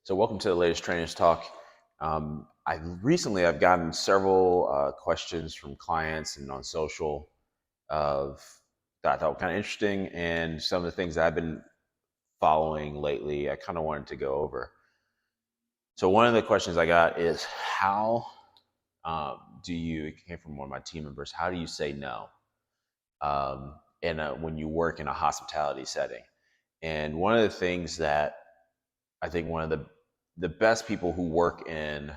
So welcome to the latest Trainers Talk. I've gotten several questions from clients and on social of that I thought were kind of interesting, and some of the things that I've been following lately. I kind of wanted to go over. So one of the questions I got is how do you? It came from one of my team members. How do you say no? When you work in a hospitality setting, and one of the things that I think one of the best people who work in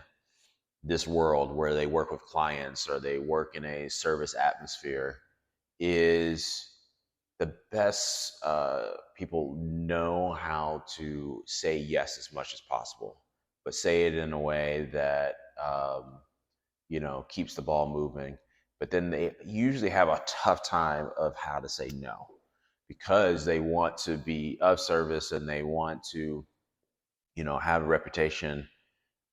this world where they work with clients or they work in a service atmosphere is the best people know how to say yes as much as possible, but say it in a way that keeps the ball moving. But then they usually have a tough time of how to say no because they want to be of service and they want to have a reputation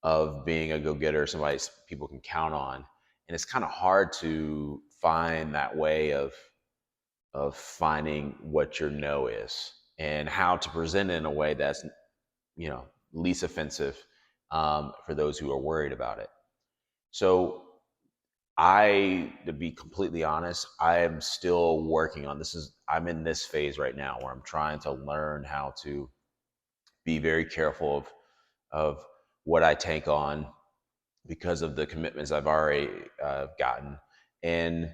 of being a go-getter, somebody people can count on. And it's kind of hard to find that way of finding what your no is and how to present it in a way that's least offensive for those who are worried about it. So to be completely honest, I am still working on this. I'm in this phase right now where I'm trying to learn how to be very careful of what I take on because of the commitments I've already gotten. And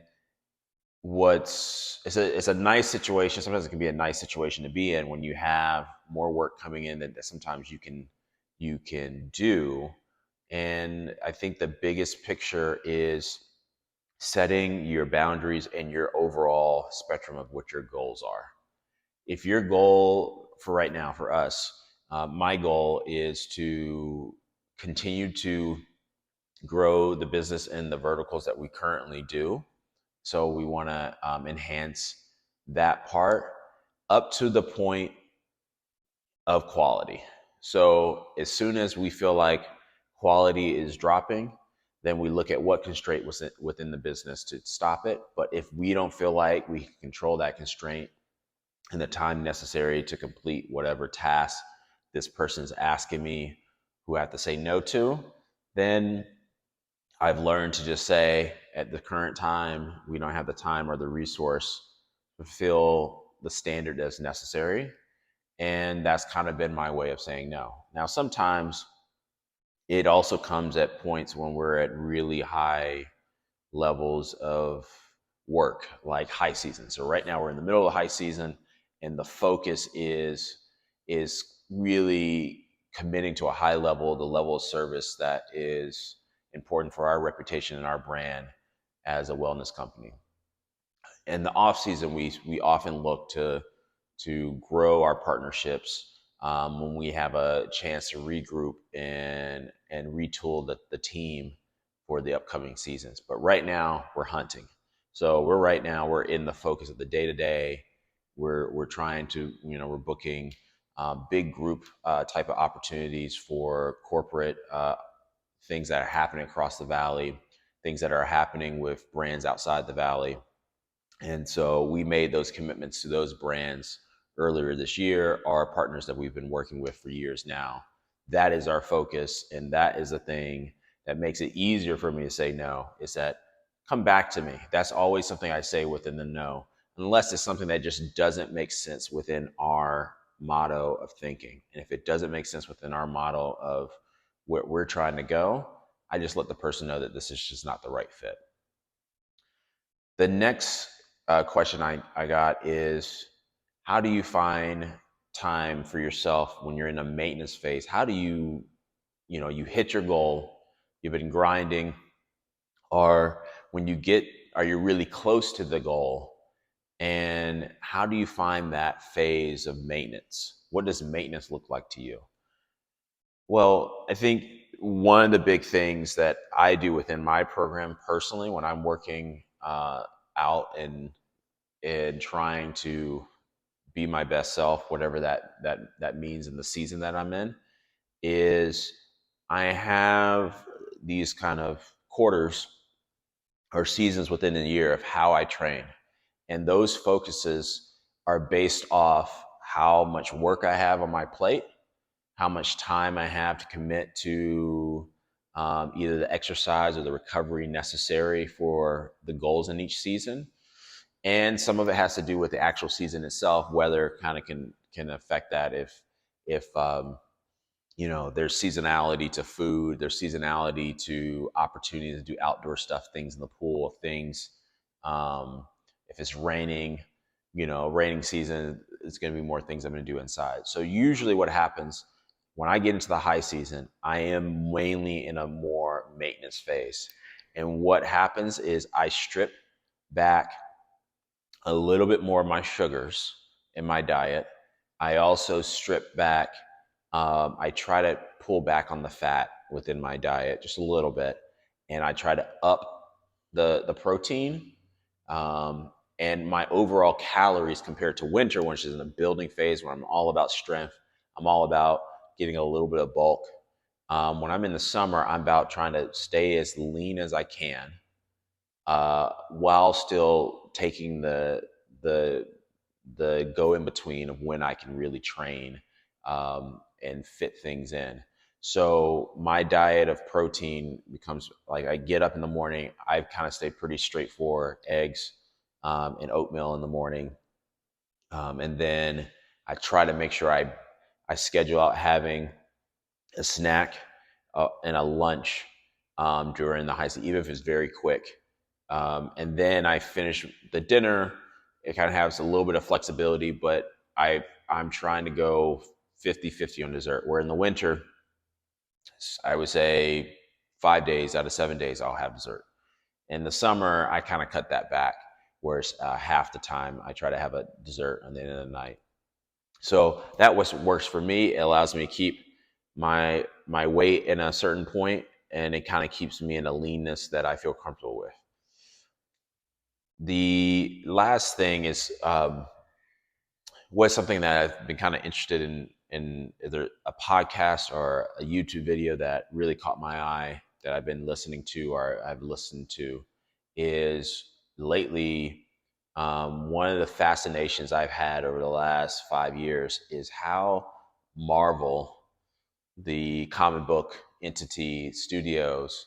it's a nice situation. Sometimes it can be a nice situation to be in when you have more work coming in that sometimes you can do. And I think the biggest picture is setting your boundaries and your overall spectrum of what your goals are. If your goal for right now, for us, my goal is to continue to grow the business in the verticals that we currently do. So we want to enhance that part up to the point of quality. So as soon as we feel like quality is dropping, then we look at what constraint was within the business to stop it. But if we don't feel like we can control that constraint and the time necessary to complete whatever task this person's asking me, who I have to say no to, then I've learned to just say at the current time, we don't have the time or the resource to fulfill the standard that's necessary. And that's kind of been my way of saying no. Now, sometimes it also comes at points when we're at really high levels of work, like high season. So right now we're in the middle of high season and the focus is really committing to a high level, the level of service that is important for our reputation and our brand as a wellness company. In the off season, we often look to grow our partnerships when we have a chance to regroup and retool the team for the upcoming seasons. But right now, we're hunting. So we're in the focus of the day to day. We're trying to we're booking big group type of opportunities for corporate things that are happening across the valley, things that are happening with brands outside the valley. And so we made those commitments to those brands earlier this year, our partners that we've been working with for years now. That is our focus. And that is the thing that makes it easier for me to say no, is that come back to me. That's always something I say within the no, unless it's something that just doesn't make sense within our motto of thinking. And if it doesn't make sense within our model of where we're trying to go, I just let the person know that this is just not the right fit. The next question I got is, how do you find time for yourself when you're in a maintenance phase? How do you hit your goal, you've been grinding, or are you really close to the goal? And how do you find that phase of maintenance? What does maintenance look like to you? Well, I think one of the big things that I do within my program personally, when I'm working out and trying to be my best self, whatever that means in the season that I'm in, is I have these kind of quarters or seasons within a year of how I train. And those focuses are based off how much work I have on my plate how much time I have to commit to either the exercise or the recovery necessary for the goals in each season. And some of it has to do with the actual season itself. Weather kind of can affect that. If there's seasonality to food, there's seasonality to opportunities to do outdoor stuff, things in the pool, things. If it's raining, raining season, it's going to be more things I'm going to do inside. So usually what happens when I get into the high season, I am mainly in a more maintenance phase. And what happens is I strip back a little bit more of my sugars in my diet. I also strip back, I try to pull back on the fat within my diet just a little bit. And I try to up the protein and my overall calories compared to winter, which is in a building phase where I'm all about strength. I'm all about getting a little bit of bulk. When I'm in the summer, I'm about trying to stay as lean as I can while still taking the go in between of when I can really train and fit things in. So my diet of protein becomes like I get up in the morning. I kind of stay pretty straightforward: eggs and oatmeal in the morning, and then I try to make sure I schedule out having a snack and a lunch during the high season, even if it's very quick. And then I finish the dinner. It kind of has a little bit of flexibility, but I'm trying to go 50-50 on dessert. Where in the winter, I would say 5 days out of 7 days I'll have dessert. In the summer, I kind of cut that back, whereas half the time I try to have a dessert on the end of the night. So that works for me. It allows me to keep my weight in a certain point, and it kind of keeps me in a leanness that I feel comfortable with. The last thing is was something that I've been kind of interested in either a podcast or a YouTube video that really caught my eye that I've been listening to or I've listened to is lately one of the fascinations I've had over the last 5 years is how Marvel, the comic book entity studios,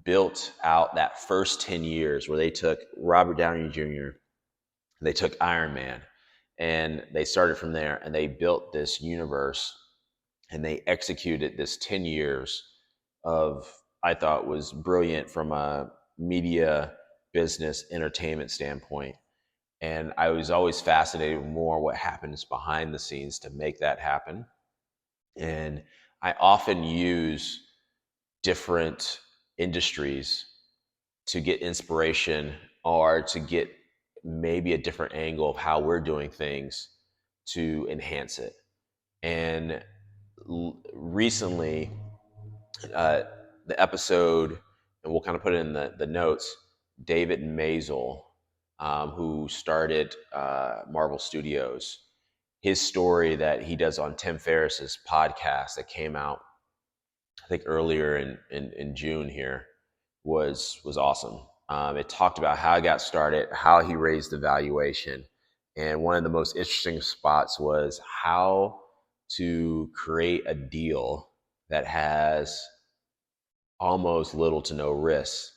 built out that first 10 years where they took Robert Downey Jr., they took Iron Man, and they started from there and they built this universe and they executed this 10 years of, I thought was brilliant from a media, business, entertainment standpoint. And I was always fascinated with more what happens behind the scenes to make that happen. And I often use different industries to get inspiration or to get maybe a different angle of how we're doing things to enhance it. And recently, the episode, and we'll kind of put it in the notes, David Maisel, who started Marvel Studios, his story that he does on Tim Ferriss's podcast that came out, I think earlier in June here, was awesome. It talked about how he got started, how he raised the valuation, and one of the most interesting spots was how to create a deal that has almost little to no risk,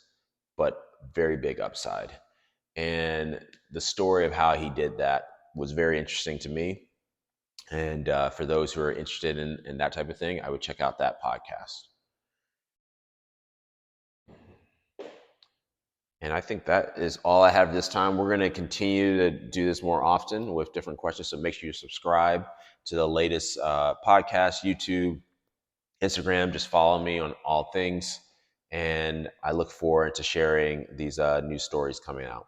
but very big upside. And the story of how he did that was very interesting to me. And for those who are interested in that type of thing, I would check out that podcast. And I think that is all I have this time. We're going to continue to do this more often with different questions. So make sure you subscribe to the latest podcast, YouTube, Instagram. Just follow me on all things. And I look forward to sharing these news stories coming out.